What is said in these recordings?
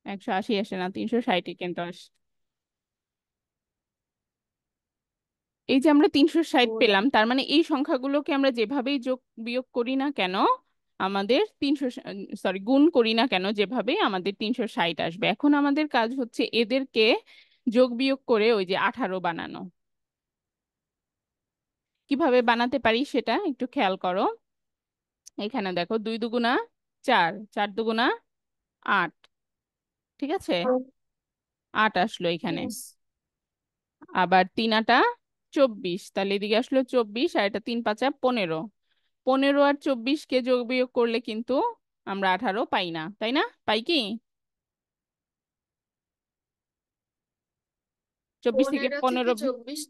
180 আসে না, 360 কিন্তু আসে। এই যে আমরা 360 ও পেলাম, তার মানে এই সংখ্যাগুলোকে আমরা যেভাবেই যোগ বিয়োগ করি না কেন আমাদের 300, সরি গুণ করি না কেন যেভাবেই আমাদের 360 আসবে। এখন আমাদের কাজ হচ্ছে এদেরকে যোগ বিয়োগ করে ওই যে 18 বানানো। কিভাবে বানাতে পারি সেটা একটু খেয়াল করো। এখানে দেখো 2 দুগুণা 4, 4 দুগুণা 8, ঠিক আছে, 8 আসলো এখানে। ইস, আবার 3 8 24, তাহলে এদিকে আসলো 24, আর এটা 3 5 15। 15 আর 24-কে যোগ বিয়োগ করলে কিন্তু আমরা 18 পাই না, তাই না? পাই কি? 24 থেকে 15 থেকে 15 24,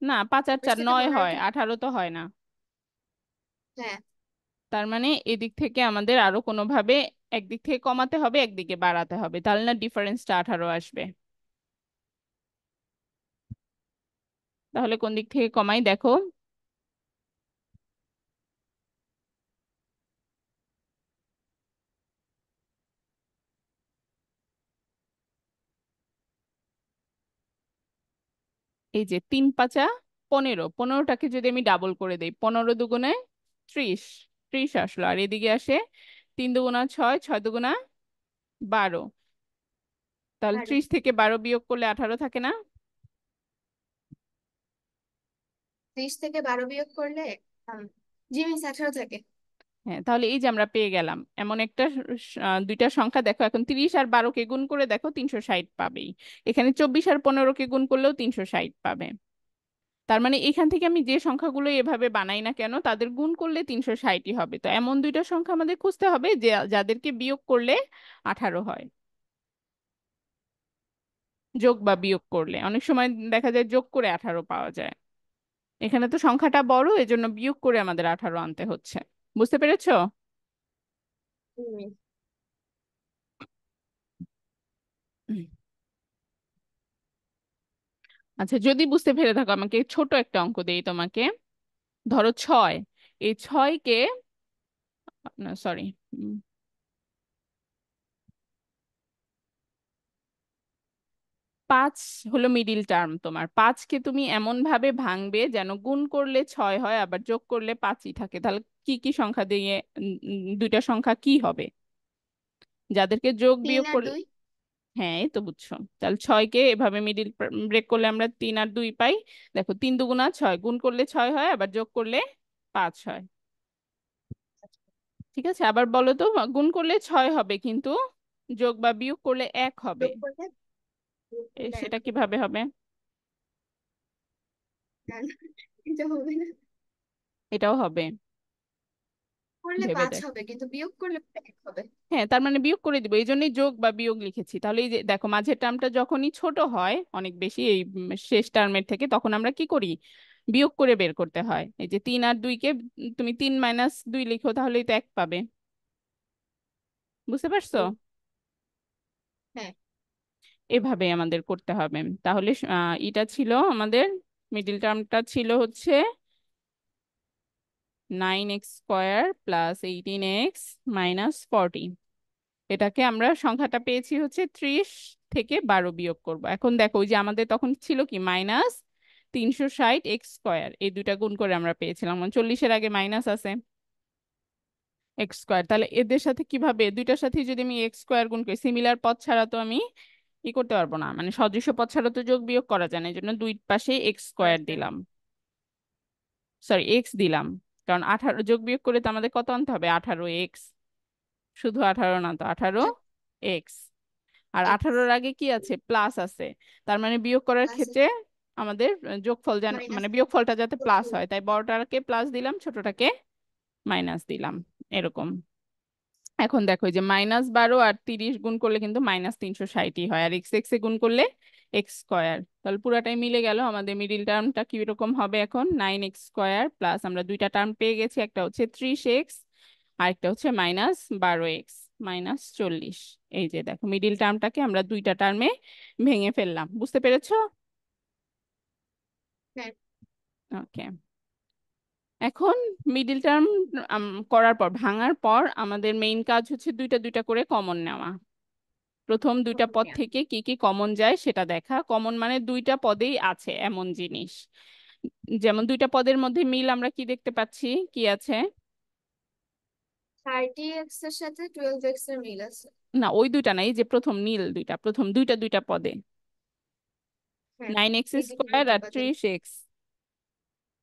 না, 5 আর 24 4 থেকে 9 15 হয়, কি? 18 তো হয় না। হ্যাঁ। তার মানে এদিক থেকে আমাদের আরো কোনোভাবে একদিক থেকে কমাতে হবে, একদিকে বাড়াতে হবে, তাহলে না ডিফারেন্সটা 18 আসবে। তাহলে কোন দিক থেকে কমাই দেখো। এই যে 3 5 15, 15টাকে যদি আমি ডাবল করে দেই, 15 দুগুণে 30, 30 আসলো। আর এদিকে আসে 3 দুগুণা 6, 6 দুগুণা 12। তাহলে আর 30 থেকে 12 বিয়োগ করলে 18 থাকে না? 30 থেকে 12 বিয়োগ করলে আম, জি মিস 18 থাকে। হ্যাঁ, তাহলে এই যে আমরা পেয়ে গেলাম এমন একটা দুইটা সংখ্যা। দেখো এখন 30 আর 12-কে গুণ করে দেখো 360 পাবেই। এখানে 24 আর 15-কে গুণ করলেও 360 পাবে। তার মানে এখান থেকে আমি যে সংখ্যাগুলো এভাবে বানাই না কেন তাদের গুণ করলে 360-ই হবে। তো এমন দুইটা সংখ্যা আমাদের খুঁজতে হবে যে যাদেরকে বিয়োগ করলে 18 হয়। যোগ বা বিয়োগ করলে অনেক সময় দেখা যায় যোগ করে 18 পাওয়া যায়। এখানে তো সংখ্যাটা বড়, এজন্য বিয়োগ করে আমাদের 18 আনতে হচ্ছে। বুঝতে পেরেছো? হুম। আচ্ছা, যদি বুঝতে পেরে থাকো আমাকে ছোট একটা অঙ্ক দেই তোমাকে। ধরো 6, এই 6-কে, না সরি, 5 হলো মিডিল টার্ম। তোমার 5-কে তুমি এমন ভাবে ভাঙবে যেন গুণ করলে 6 হয় আবার যোগ করলে 5-ই থাকে। তাহলে কি কি সংখ্যা দিয়ে দুইটা সংখ্যা কি হবে যাদেরকে যোগ 3 বিয়োগ আর করলে? 2। হ্যাঁ, এই তো বুঝছো। তাহলে 6-কে এভাবে মিডিল ব্রেক করলে আমরা 3 আর 2 পাই। দেখো 3 দুগুণা 6, গুণ করলে 6 হয় আবার যোগ করলে 5 হয়। ঠিক আছে, আবার বলো তো, গুণ করলে 6 হবে কিন্তু যোগ বা বিয়োগ করলে 1 হবে। যোগ করলে যোগ করলে এক সেটা হবে। কিভাবে হবে? না, না, এটা হবে না। এটাও হবে। করলে ভেবে 5 দেখ। হবে কিন্তু বিয়োগ করলে 1 হবে। হ্যাঁ, তার মানে বিয়োগ করে দিব, এই জন্যই যোগ বা বিয়োগ লিখেছি। তাহলে এই যে দেখো মাঝের টার্মটা যখনই ছোট হয় অনেক বেশি এই শেষ টার্মের থেকে, তখন আমরা কি করি? বিয়োগ করে বের করতে হয়। এই যে 3 আর 2-কে তুমি 3 - 2 লিখো, তাহলেই তো 1 পাবে। বুঝতে পারছো? হুম, হ্যাঁ। এভাবে আমাদের করতে হবে। তাহলে এটা ছিল আমাদের মিডিল টার্মটা ছিল হচ্ছে 9x² + 18x - 40। এটাকে আমরা সংখ্যাটা পেয়েছি হচ্ছে 30 থেকে 12 বিয়োগ করব। এখন দেখো ওই যে আমাদের তখন ছিল কি -360x², এই দুইটা গুণ করে আমরা পেয়েছিলাম, মানে 40-এর আগে মাইনাস আছে x²। তাহলে এদের সাথে কিভাবে দুইটার সাথে যদি আমি x² গুণ করি, সিমিলার পদ ছাড়া তো আমি করতে পারবো না, মানে সদৃশ পদ ছাড়া তো যোগ বিয়োগ করা যায় না, এই জন্য দুই পাশে x² আচ্ছা। দিলাম, সরি এক্স দিলাম। কারণ 18 যোগ বিয়োগ করে তো আমাদের কত আনতে হবে? 18x। শুধু 18 না তো, 18x। আর এক্স 18-র আগে কি আছে? প্লাস আছে। তার মানে বিয়োগ করার প্লাস ক্ষেত্রে আমাদের যোগফল যেন, মাইনাস মানে বিয়োগফলটা যাতে যোগ প্লাস করলে। হয়, তাই বড়টাকে প্লাস দিলাম, ছোটটাকে মাইনাস দিলাম, এরকম। এখন দেখো এই যে -12 আর 30 গুণ করলে কিন্তু -360-ই হয়, আর এক্স এক্স এ গুণ করলে x²। তাহলে পুরাটাই মিলে গেল। আমাদের মিডিল টার্মটা কি রকম হবে এখন? 9x² প্লাস আমরা দুইটা টার্ম পেয়ে গেছি, একটা হচ্ছে 30x আর একটা হচ্ছে -12x -40। এই যে দেখো মিডিল টার্মটাকে আমরা দুইটা টার্মে ভেঙে ফেললাম। বুঝতে পেরেছো? হ্যাঁ। ওকে। এখন মিডিল টার্ম করার পর, ভাঙার পর আমাদের মেইন কাজ হচ্ছে দুইটা দুইটা করে কমন নেওয়া। প্রথম দুইটা পদ ওকে। থেকে কি কি কমন যায় সেটা দেখা। কমন মানে দুইটা পদেই আছে এমন জিনিস। যেমন দুইটা পদের মধ্যে মিল আমরা কি দেখতে পাচ্ছি, কি আছে? 30x এর সাথে 12x এর মিল আছে। না, ওই দুইটা না, এই যে প্রথম নীল দুইটা, প্রথম দুইটা দুইটা পদে হ্যাঁ, 9x এই যে স্কোয়ার আর বাদে। 30x,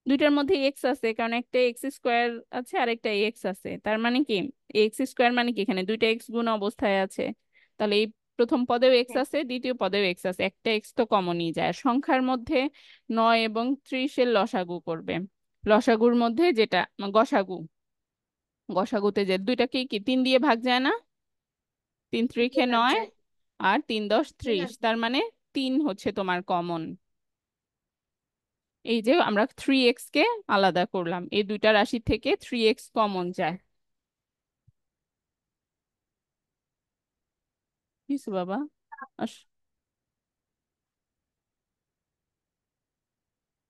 দুইটার মধ্যে এক্স আছে, কারণ একটা এক্স স্কোয়ার আছে আর একটা এক্স আছে। তার মানে কি, এক্স স্কোয়ার মানে কি এখানে দুইটা এক্স গুণ অবস্থায় আছে। তাহলে এই প্রথম পদেও এক্স হ্যাঁ, আছে, দ্বিতীয় পদেও এক্স আছে, একটা এক্স তো কমনই যায়। আর সংখ্যার মধ্যে 9 এবং 30-এর লসাগু করবে। লসাগুর মধ্যে যেটা গসাগু, গসাগুতে যে দুইটাকে কি 3 দিয়ে ভাগ যায় না? 3 3 ভাগ 9, যায়। আর 3 10 না, 30, তার মানে 3 হচ্ছে তোমার কমন। এই যে আমরা 3x কে আলাদা করলাম, এই দুইটা রাশি থেকে 3x কমন যায়। কিছু বাবা,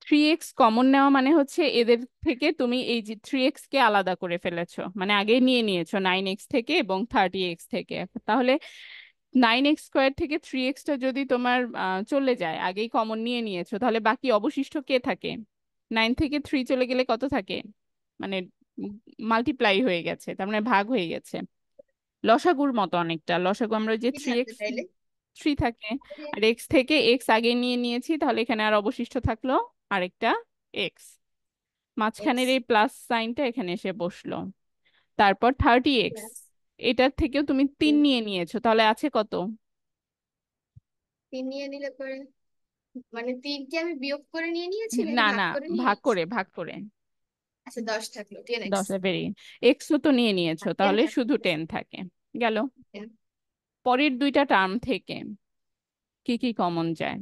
3x কমন নেওয়া মানে হচ্ছে এদের থেকে তুমি এই যে 3x কে আলাদা করে ফেলেছো, মানে আগে নিয়ে নিয়েছো 9x থেকে এবং 30x থেকে। তাহলে 9x² থেকে 3x টা যদি তোমার চলে যায়, আগেই কমন নিয়ে নিয়েছো, তাহলে বাকি অবশিষ্ট কে থাকে? 9 থেকে 3 চলে গেলে কত থাকে? মানে মাল্টিপ্লাই হয়ে গেছে, তার মানে ভাগ হয়ে গেছে। লসাগুর মতো অনেকটা, লসাগু আমরা যে কি থ্রি থাকবে এক্স তাইলে? 3 থাকে, আর এক্স থেকে এক্স আগে নিয়ে নিয়েছি, তাহলে এখানে আর অবশিষ্ট থাকলো আরেকটা এক্স। মাঝখানের এক্স এই প্লাস সাইনটা এখানে এসে বসলো। তারপর 30x, প্লাস এটার থেকেও তুমি 3 নিয়ে নিয়েছো, তাহলে আছে কত? 3 নিয়ে নিলে পরে, মানে 3 কে আমি বিয়োগ করে নিয়ে নিয়েছি নাকি না ভাগ না, করে নিয়ে ভাগ নিয়েছি? করে, ভাগ করে। আচ্ছা, 10 থাকলো, 10x। 10 বেরিয়ে, এক্সও তো নিয়ে নিয়েছো, 10 তাহলে শুধু থাকলো। 10 থাকে। গেল। পরের দুইটা টার্ম থেকে কি কি কমন যায়?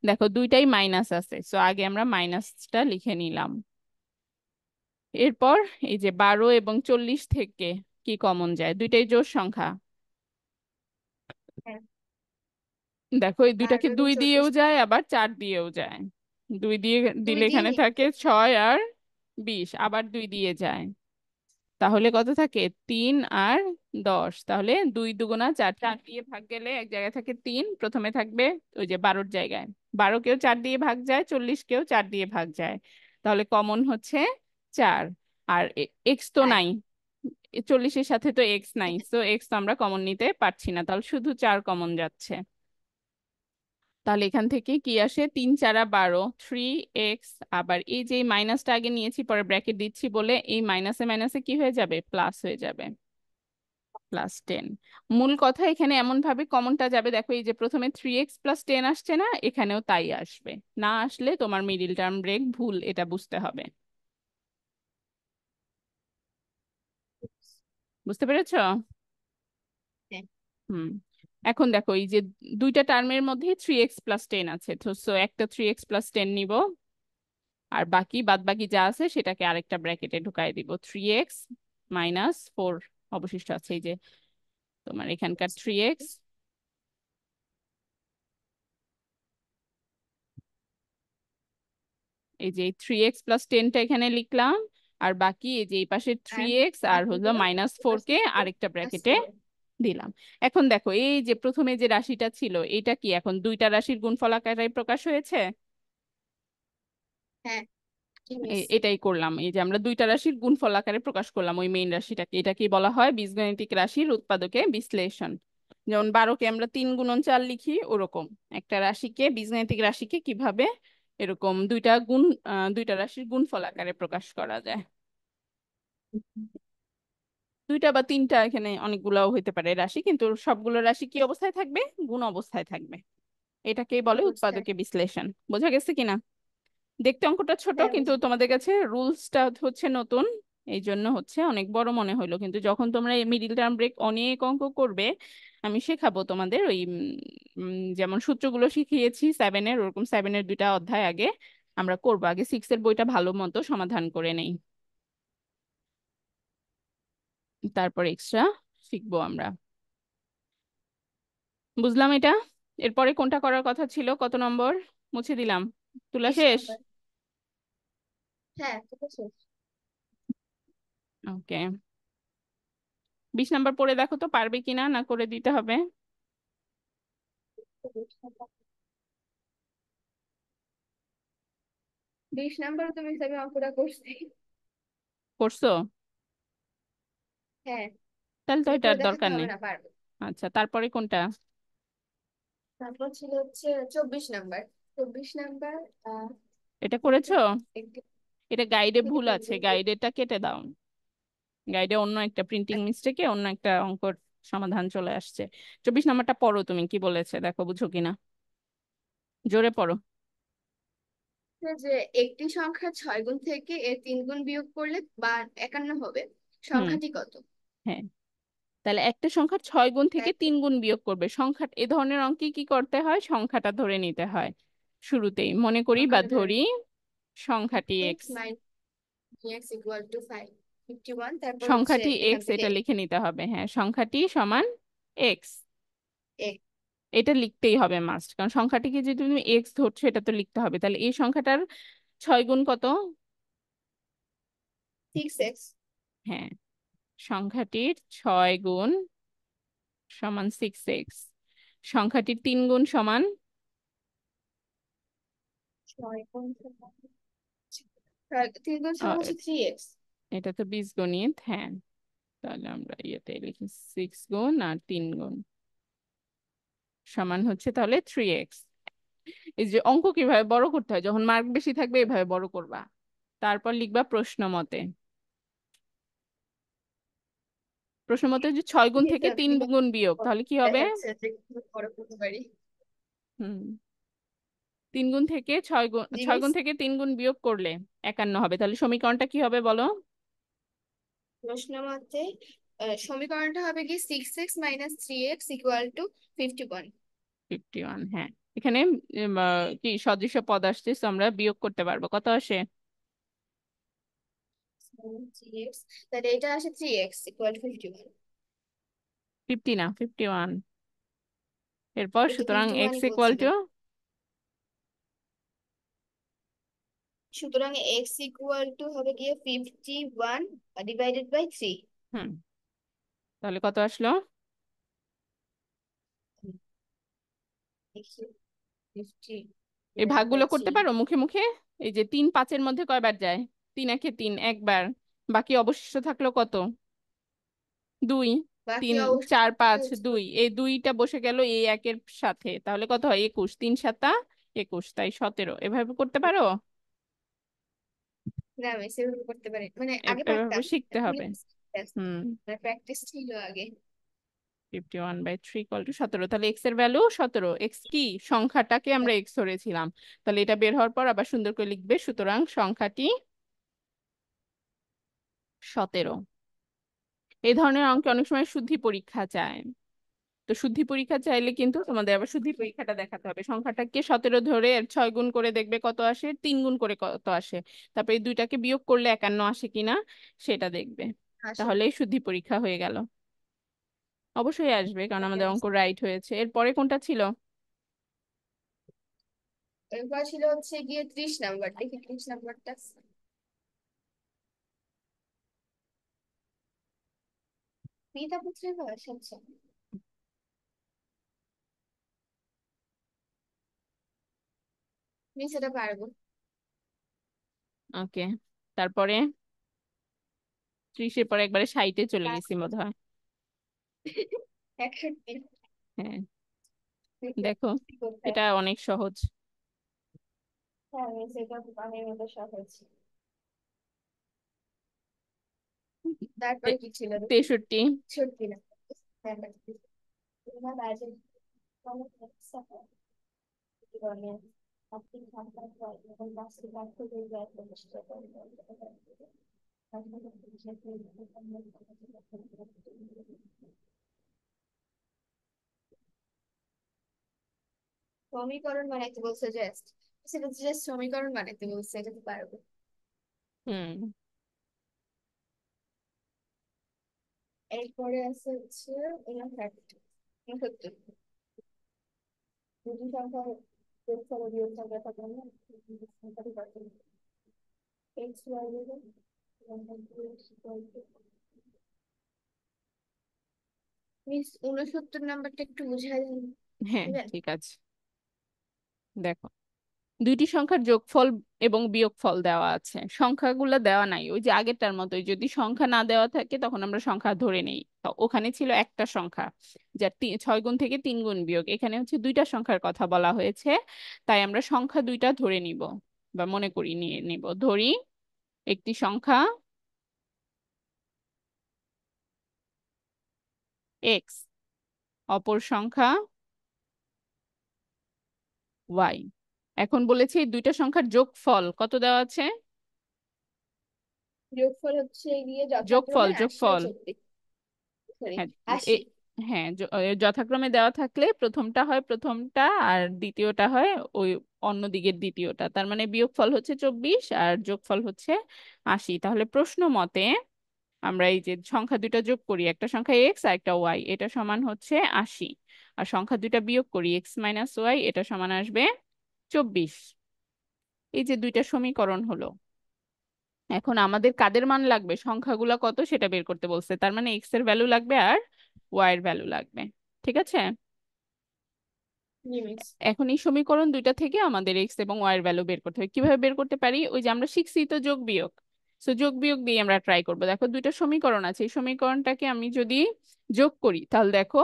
দেখো দুইটাই মাইনাস আছে, সো আগে আমরা মাইনাসটা লিখে নিলাম। এরপর এই যে 12 এবং 40 থেকে কি কমন যায়? দুইটাই জোড় সংখ্যা। হ্যাঁ, দেখো এই দুইটাকে 12 এবং 2 দিয়েও 40। যায় আবার 4 দিয়েও যায়। 2 দিয়ে দুই দিলে দিয়ে এখানে নিই। থাকে 6 আর 20, আবার 2 দিয়ে যায়, তাহলে কত থাকে? 3 আর 10। তাহলে 2 2 গুণা 4, 4 দিয়ে ভাগ গেলে এক জায়গায় থাকে 3, প্রথমে থাকবে ওই যে 12-র জায়গায়। 12কেও 4 দিয়ে ভাগ যায়, 40কেও 4 দিয়ে ভাগ যায়, তাহলে কমন হচ্ছে 4। আর এক্স তো আর নাই, 40-এর সাথে তো এক্স নাই, তো এক্স তো আমরা কমন নিতে পারছি না, তাহলে শুধু 4 কমন যাচ্ছে। তাহলে এখান থেকে কি আসে? 3 4 12, 3x। আবার এই যে মাইনাসটা আগে নিয়েছি পরে ব্র্যাকেট দিচ্ছি বলে এই মাইনাসে মাইনাসে কি হয়ে যাবে? প্লাস হয়ে যাবে, +10। মূল কথা এখানে এমন ভাবে কমনটা যাবে, দেখো এই যে প্রথমে 3x + 10 আসছে না, এখানেও তাই আসবে। না আসলে তোমার মিডিল টার্ম ব্রেক ভুল, এটা বুঝতে হবে। বুঝতে পেরেছো? হ্যাঁ, হুম। এখন দেখো এই যে দুইটা টার্মের মধ্যে 3x + 10 আছে, তো সো একটা 3x + 10 নিব, আর বাকি বাদ বাকি যা আছে সেটাকে আরেকটা ব্র্যাকেটে ঢুকাই দিব। 3x - 4 অবশিষ্ট আছে, এই যে তোমার এখানকার 3x, এই যে 3x + 10টা এখানে লিখলাম, আর বাকি এই যে এই পাশে থ্রি আর এক্স আর হলো বাকিগুলো -4 কে আরেকটা প্লাস ব্র্যাকেটে 4। দিলাম। এখন দেখো এই যে প্রথমে যে রাশিটা ছিল এটা কি এখন দুইটা রাশির গুণফল আকারে প্রকাশ হয়েছে? হ্যাঁ, কি মিস? এটাই করলাম, এই যে আমরা দুইটা রাশির গুণফল আকারে প্রকাশ করলাম ওই মেইন রাশিটাকে, এটাকে বলা হয় বীজগণিতিক রাশির উৎপাদকে বিশ্লেষণ। যেমন 12কে আমরা 3 গুণন 4 লিখি, ওরকম একটা রাশিকে, বীজগণিতিক রাশিকে কিভাবে এরকম দুইটা রাশির গুণফল আকারে প্রকাশ করা যায়। দুইটা বা তিনটা, এখানে অনেকগুলাও হইতে পারে রাশি, কিন্তু সবগুলো রাশি কি অবস্থায় থাকবে? গুণ অবস্থায় থাকবে। এটাকেই বলে অবস্থায়। উৎপাদকে বিশ্লেষণ। বোঝা গেছে কিনা? দেখতে অঙ্কটা ছোট, হ্যাঁ, কিন্তু বুঝি। তোমাদের কাছে রুলসটা হচ্ছে নতুন, এই জন্য হচ্ছে অনেক বড় মনে হলো। কিন্তু যখন তোমরা মিডিল টার্ম ব্রেক অনেক অঙ্ক করবে, আমি শেখাবো তোমাদের ওই যেমন সূত্রগুলো শিখিয়েছি 7-এর, ওরকম 7-এর দুইটা অধ্যায় আগে আমরা করবো। আগে 6-এর বইটা ভালো মতো সমাধান করে নেই, তারপর এক্সট্রা শিখবো আমরা। বুঝলাম এটা। এরপরে কোনটা করার কথা ছিল? কত নম্বর? মুছে দিলাম, তুলা 20 শেষ। নাম্বার। হ্যাঁ, ঠিক আছে। ওকে, 20 নাম্বার পড়ে দেখো তো পারবে কিনা, না করে দিতে হবে? 20 নাম্বার তো মিস আমি অঙ্কটা করছি। করছো? হ্যাঁ, তাহলে তো বের করে এটার দেখাতে দরকার হবে নেই। না, পারবো। আচ্ছা, তারপরে কোনটা? তারপর ছিল হচ্ছে 24 নাম্বার। 24 নাম্বার এটা একটু করেছো? একটু এটা গাইডে ভুল একটু আছে, গাইডেটা কেটে দাও। গাইডে অন্য একটা প্রিন্টিং মিস্টেকে অন্য একটা অঙ্কর সমাধান চলে আসছে। 24 নম্বরটা পড়ো, তুমি কি বলেছে দেখো, বুঝো কিনা, জোরে পড়ো। যে একটি সংখ্যা 6 গুণ থেকে এর 3 গুণ বিয়োগ করলে বা 51 হবে, হুম। সংখ্যাটি কত? হ্যাঁ, তাহলে একটা সংখ্যা 6 গুণ থেকে তাই 3 গুণ বিয়োগ করবে, সংখ্যা এ ধরনের অঙ্কে কি করতে হয়, সংখ্যাটা ধরে নিতে হয় শুরুতেই, মনে করি বা সংখ্যাটা ধরে ধরি সংখ্যাটি six x. Minus x equal to 51, তারপর হচ্ছে সংখ্যাটি এখান এক্স থেকে এটা লিখে নিতে হবে, হ্যাঁ, সংখ্যাটি সমান এক্স। এক্স। এটা লিখতেই হবে মাস্ট, কারণ সংখ্যাটিকে যে তুমি এক্স ধরছো এটা তো লিখতে হবে। তাহলে এই সংখ্যাটার 6 গুণ কত? 6x। হ্যাঁ, সংখ্যাটির 6 গুণ সমান 6x। সংখ্যাটির 3 গুণ সমান, 6 গুণ 3 গুণ আহ, সমান হচ্ছে 3x। এটা তো বীজগণিত, হ্যাঁ। তাহলে আমরা ইয়েতে লিখি 6 গুণ আর 3 গুণ সমান হচ্ছে তাহলে 3x। এই যে অঙ্ক কিভাবে বড় করতে হয়, যখন মার্ক বেশি থাকবে এভাবে বড় করবা, তারপর লিখবা প্রশ্ন মতে। প্রশ্ন মতে যে 6 গুণ যেহেতু থেকে আমি তিন বিভাগ গুণ বিয়োগ, তাহলে কি হবে? দেখাচ্ছে যে কিভাবে বড় করতে পারি। হুম, 3 গুণ থেকে 6 গুণ, জি ছয় মিস, গুণ থেকে 3 গুণ বিয়োগ করলে 51 হবে। তাহলে সমীকরণটা কি হবে বলো? প্রশ্ন মতে সমীকরণটা হবে কি 6x - 3x ইকুয়াল টু 51। 51, হ্যাঁ। এখানে কি সদৃশ পদ আসছে, so আমরা বিয়োগ করতে পারবো, কত আসে? 3x, তাহলে এটা আসে 3x ইকুয়াল টু 51। 50 না, 51। এরপর এটা সুতরাং 51ই এক্স ইকুয়াল বলছিল। টু, সুতরাং x ইকুয়াল টু হবে গিয়ে 51 ডিভাইডেড বাই 3। হুম, তাহলে কত আসলো? 50 এই ডিভাইডেড বাই ভাগগুলো করতে 3। পারো মুখে মুখে। এই যে 3 5-এর মধ্যে কয়বার যায়? 3 একে 3 একবার, বাকি অবশিষ্ট থাকলো কত? 2। বাকি 3 4 5 অবস্থা 2, এই দুইটা বসে গেল এই একের সাথে, তাহলে কত হয়? 21, 3 7 21, তাই 17। এভাবে করতে পারো? না, আমি সেভাবে করতে পারি, মানে আগে এভাবে পারতাম, শিখতে এখন হবে। ব্যস্ত, হুম। মানে প্র্যাকটিস ছিল আগে। 51/3 ইকুয়াল টু 17, তাহলে এক্স এর ভ্যালু 17। এক্স কি? সংখ্যাটাকে আমরা এক্স ধরেছিলাম। তাহলে এটা বের হওয়ার পর আবার সুন্দর করে লিখবে, সুতরাং সংখ্যাটি 17। এই ধরনের অঙ্কে অনেক সময় শুদ্ধি পরীক্ষা চায়। তো শুদ্ধি পরীক্ষা চাইলে কিন্তু তোমাদের আবার শুদ্ধি পরীক্ষাটা দেখাতে হবে, সংখ্যাটাকে 17 ধরে এর 6 গুণ করে দেখবে কত আসে, 3 গুণ করে কত আসে, তারপরে এই দুইটাকে বিয়োগ করলে 51 আসে কিনা সেটা দেখবে। আসলে তাহলেই শুদ্ধি পরীক্ষা হয়ে গেল। অবশ্যই আসবে, কারণ ওকে আমাদের অঙ্ক বুঝতে- রাইট হয়েছে। এরপরে কোনটা ছিল? এরপর ছিল হচ্ছে গিয়ে 30 নাম্বার, দেখি 30 নাম্বারটা। পিতা পুত্রের বয়স, আচ্ছা আমি সেটা পারবো। ওকে, তারপরে 30-এর পরে একবারে 60-এ চলে গেছি বোধ হয়। 61। হ্যাঁ, দেখি দেখো, কি কোথায়। এটা অনেক সহজ। হ্যাঁ, আমি সেটা পানির মধ্যে সহজ। তারপরে কি ছিল দেখি। 63। 61 নাম্বার। হ্যাঁ হ্যাঁ, তোমার আজ জীবনে আপনি সংখ্যার পর এবং পাঁচটি বাক্য দিয়ে যায় প্রতিষ্ঠিত করেন। সমীকরণ বানাইতে বলছে, জাস্ট সেটা জাস্ট সমীকরণ বানাইতে বলছে, এটা তো পারবো। হুম। এরপরে আছে হচ্ছে 59, দুটি সংখ্যা যোগ করো, বিয়োগ সংখ্যা থাকে না, সংখ্যাটি কত? এক্স ওয়াই মিস 69 নাম্বারটা একটু বুঝাই হ্যাঁ, দিবেন? ঠিক আছে। দেখো দুইটি সংখ্যার যোগফল এবং বিয়োগফল দেওয়া আছে, সংখ্যাগুলো দেওয়া নাই, ওই যে আগেরটার মতোই যদি সংখ্যা না দেওয়া থাকে তখন আমরা সংখ্যা ধরে নেই। তো ওখানে ছিল একটা সংখ্যা যার 6 গুণ থেকে 3 গুণ বিয়োগ, এখানে হচ্ছে দুইটা সংখ্যার কথা বলা হয়েছে, তাই আমরা সংখ্যা দুইটা ধরে নিব বা মনে করি নিয়ে নিব। ধরি একটি সংখ্যা এক্স, অপর সংখ্যা ওয়াই। এখন বলেছি এই দুইটা সংখ্যার যোগফল কত দেওয়া আছে। যোগফল হচ্ছে গিয়ে যোগফল যথাক্রমে 80 ও যোগফল 40, সরি হ্যাঁ 80। হ্যাঁ যথাক্রমে দেওয়া থাকলে প্রথমটা হয় প্রথমটা আর দ্বিতীয়টা হয় ওই অন্য দিকের দ্বিতীয়টা, তার মানে বিয়োগফল হচ্ছে 24 আর যোগফল হচ্ছে 80। তাহলে প্রশ্ন মতে আমরা এই যে সংখ্যা দুইটা যোগ করি, একটা সংখ্যা এক্স আর একটা ওয়াই, এটা সমান হচ্ছে 80, আর সংখ্যা দুইটা বিয়োগ করি এক্স মাইনাস ওয়াই, এটা সমান আসবে 24। এই যে দুইটা সমীকরণ হলো। এখন আমাদের কাদের মান লাগবে, সংখ্যাগুলো কত সেটা বের করতে বলছে, তার মানে এক্স এর ভ্যালু লাগবে আর ওয়াই এর ভ্যালু লাগবে। ঠিক আছে, জি মিস। এখন এই সমীকরণ দুইটা থেকে আমাদের এক্স এবং ওয়াই এর ভ্যালু বের করতে হবে। কিভাবে বের করতে পারি, ওই যে আমরা শিখছি তো যোগ বিয়োগ, সো যোগ বিয়োগ দিয়ে আমরা ট্রাই করব। দেখো দুইটা সমীকরণ আছে, এই সমীকরণটাকে আমি যদি যোগ করি তাহলে দেখো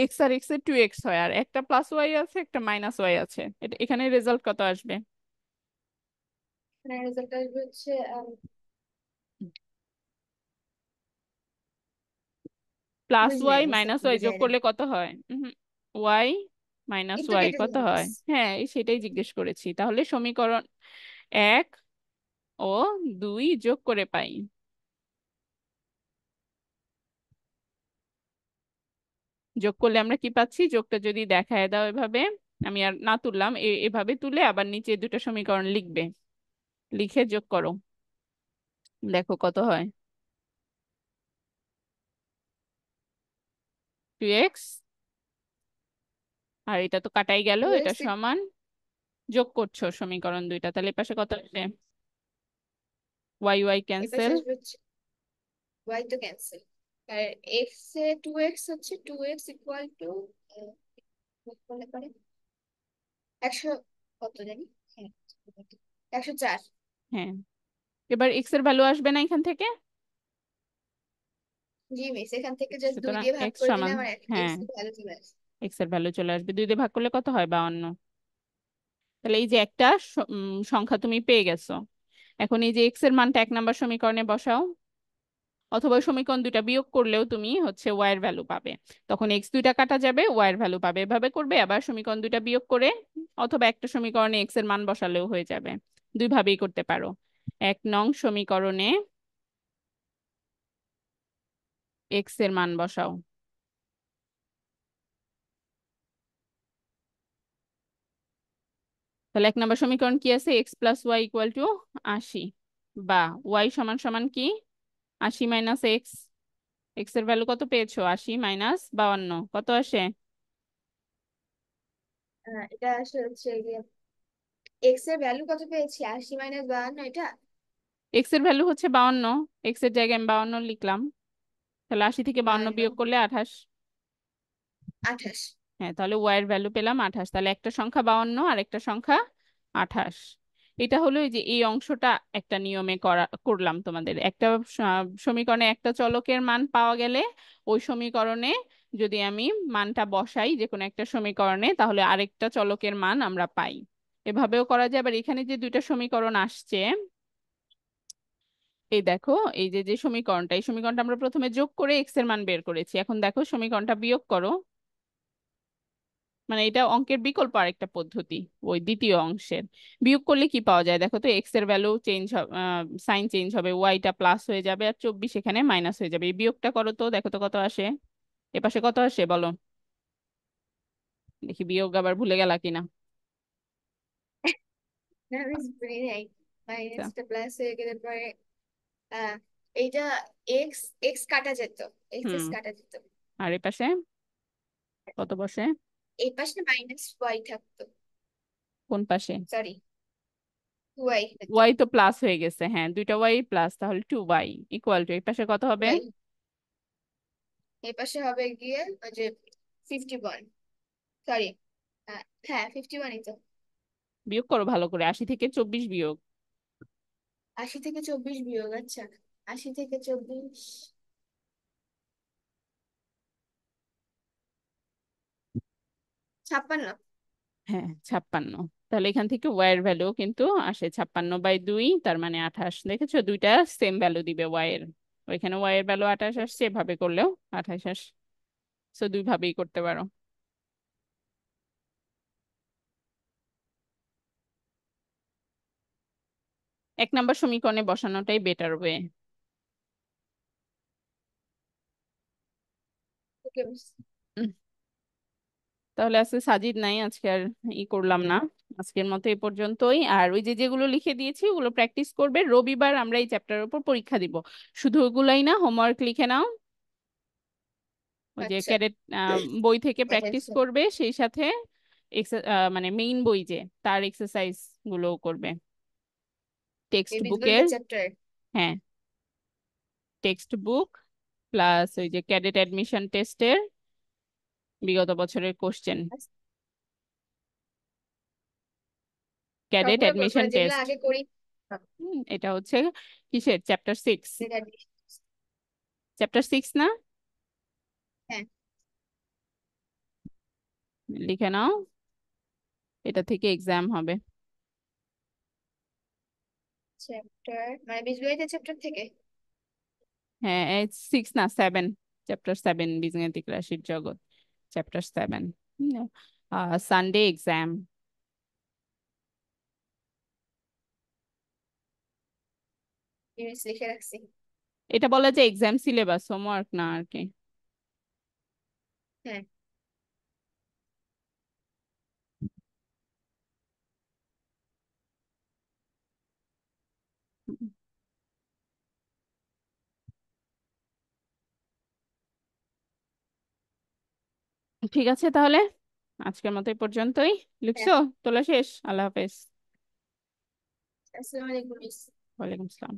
এক্স আর এক্স এর 2x হয়, আর একটা প্লাস ওয়াই আছে একটা মাইনাস ওয়াই আছে, এটা এখানে রেজাল্ট কত আসবে। রেজাল্ট আসবে হচ্ছে প্লাস বুঝি নাই, ওয়াই বুঝতে মাইনাস ওয়াই যোগ বুঝাই নাই। করলে কত হয়, ওয়াই মাইনাস একটু ওয়াই কেটে কত দিলাম হয়। মিস। হ্যাঁ সেটাই জিজ্ঞেস করেছি, তাহলে সমীকরণ 1 ও 2 যোগ করে পাই। যোগ করলে আমরা কি পাচ্ছি, যোগটা যদি দেখায় দাও এভাবে, আমি আর না তুললাম, এভাবে তুলে আবার নিচে দুটো সমীকরণ লিখবে, লিখে যোগ করো, দেখো কত হয়। 2x, আর এটা তো কাটাই গেল, টু এটা এক্স সমান, যোগ করছো সমীকরণ দুইটা, তাহলে এপাশে কত আসে, ওয়াই ওয়াই এপাশে ক্যান্সেল। আসবে হচ্ছে ওয়াই তো ক্যান্সেল, আর এক্স এ টু এক্স হচ্ছে 2x ইকুয়াল টু বলে পারে 100, কত জানি, হ্যাঁ 104। হ্যাঁ এবার এক্স এর ভ্যালু আসবে না এখান থেকে, জি মিস, এখান থেকে জাস্ট 2 সুতরাং দিয়ে ভাগ এক্স করে দিলে সমান, আমার হ্যাঁ এক্স এর ভ্যালু চলে আসে। এক্স এর ভ্যালু চলে আসবে, 2 দিয়ে ভাগ করলে কত হয় 52। তাহলে এই যে একটা সংখ্যা তুমি পেয়ে গেছো। এখন এই যে এক্স এর মানটা 1 নম্বর সমীকরণে বসাও, অথবা ওই সমীকরণ দুইটা বিয়োগ করলেও তুমি হচ্ছে ওয়াই এর ভ্যালু পাবে, তখন এক্স দুইটা কাটা যাবে ওয়াই এর ভ্যালু পাবে, এভাবে করবে, আবার সমীকরণ দুইটা বিয়োগ করে অথবা একটা সমীকরণে এক্স এর মান বসালেও হয়ে যাবে, দুই ভাবেই করতে পারো। 1 নং সমীকরণে এক্স এর মান বসাও, তাহলে 1 নম্বর সমীকরণ কি আছে, x plus y equal to 80, বা ওয়াই সমান সমান কি 80 মাইনাস এক্স, এক্স এর ভ্যালু কত পেয়েছো 80 মাইনাস 52 কত আসে। এটা আসলে হচ্ছে এক্স এর ভ্যালু কত পেয়েছি, 80 - 52, এটা এক্স এর ভ্যালু হচ্ছে 52, এক্স এর জায়গায় আমি 52 লিখলাম, তাহলে 80 থেকে 52 52, বিয়োগ করলে 28। 28। হ্যাঁ তাহলে ওয়াই এর ভ্যালু পেলাম 28, তাহলে একটা সংখ্যা 52 আর একটা সংখ্যা 28। এটা হলো এই যে এই অংশটা একটা নিয়মে করলাম তোমাদের, একটা সমীকরণে একটা চলকের মান পাওয়া গেলে ওই সমীকরণে যদি আমি মানটা বসাই যে কোনো একটা সমীকরণে তাহলে আরেকটা চলকের মান আমরা পাই, এভাবেও করা যায়। আবার এখানে যে দুইটা সমীকরণ আসছে, এই দেখো এই যে যে সমীকরণটা, এই সমীকরণটা আমরা প্রথমে যোগ করে এক্স এর মান বের করেছি, এখন দেখো সমীকরণটা বিয়োগ করো, মানে এটা অঙ্কের বিকল্প আরেকটা পদ্ধতি, ওই দ্বিতীয় অংশের বিয়োগ করলে কি পাওয়া যায় দেখো তো, এক্স এর ভ্যালু চেঞ্জ হবে, সাইন চেঞ্জ হবে, ওয়াইটা প্লাস হয়ে যাবে আর 24 এখানে মাইনাস হয়ে যাবে, এই বিয়োগটা করো তো দেখো তো কত আসে, এপাশে কত আসে বলো, দেখি বিয়োগ আবার ভুলে গেলা কিনা। না আমি ভুলি নাই, আচ্ছা, মাইনাসটা প্লাস হয়ে গেলে পরে আহ এইটা এক্স এক্স কাটা যেত, এক্স হুম, এক্স কাটা যেত। আর এপাশে কত বসে, এই পাশে মাইনাস ওয়াই থাকতো, কোন পাশে, সরি ওয়াই হতো। ওয়াই তো প্লাস হয়ে গেছে, হ্যাঁ দুইটা ওয়াই প্লাস, তাহলে 2y ইকুয়াল টু এই পাশে কত হবে, ওয়াই এই পাশে হবে গিয়ে ওই যে 51, সরি হ্যাঁ 51ই তো। বিয়োগ করো ভালো করে, 80 থেকে 24 বিয়োগ। 80 থেকে 24 বিয়োগ, আচ্ছা। 80 থেকে 24, 56। হ্যাঁ 56। তাহলে এখান থেকে ওয়াই এর ভ্যালু কিন্তু আসে 56/2, তার মানে 28। দেখেছো, দুইটা সেম ভ্যালু দিবে ওয়াই এর। ওইখানে ওয়াই এর ভ্যালু 28 আসছে, এভাবে করলেও 28 আস। তো দুই ভাবেই করতে পারো। 1 নম্বর সমীকরণে বসানোটাই বেটার ওয়ে। ওকে। তাহলে আজকে সাজিদ নাই, আজকে আর করলাম না। আজকের মতো এই পর্যন্তই। আর ওই যে যেগুলো লিখে দিয়েছি ওগুলো প্র্যাকটিস করবে, রবিবার আমরা এই চ্যাপ্টারের উপর পরীক্ষা দিব। শুধু ওগুলাই না, হোমওয়ার্ক লিখে নাও। ওই যে আচ্ছা। ক্যাডেট বই থেকে প্র্যাকটিস আচ্ছা, করবে, সেই সাথে মানে মেইন বই যে তার এক্সারসাইজ গুলো করবে টেক্সট এই বীজগণিত বুকের। চ্যাপ্টার। হ্যাঁ, টেক্সট বুক প্লাস ওই যে ক্যাডেট অ্যাডমিশন টেস্টের বিগত বছরের কোশ্চেন, ক্যাডেট সবগুলো অ্যাডমিশন মানে যেগুলো টেস্ট। আগে করি। এটা হচ্ছে কিসের চ্যাপ্টার 6? চ্যাপ্টার 6 না? হ্যাঁ। লিখে নাও, এটা থেকে এক্সাম হবে। চ্যাপ্টার মানে বীজগণিত চ্যাপ্টার থেকে। হ্যাঁ 6 না 7, চ্যাপ্টার 7 বীজগাণিতিক রাশির জগৎ, চ্যাপ্টার 7। Sunday exam. ইউনিটস লিখে রাখছি। এটা বলা যায় এক্সাম সিলেবাস, হোমওয়ার্ক না আর কি। হ্যাঁ। ঠিক আছে তাহলে, আজকের মতো এই পর্যন্তই। হ্যাঁ। লিখছো? তোলা শেষ? আল্লাহ হাফেজ। আসসালামু আলাইকুম মিস। ওয়ালাইকুম আসসালাম।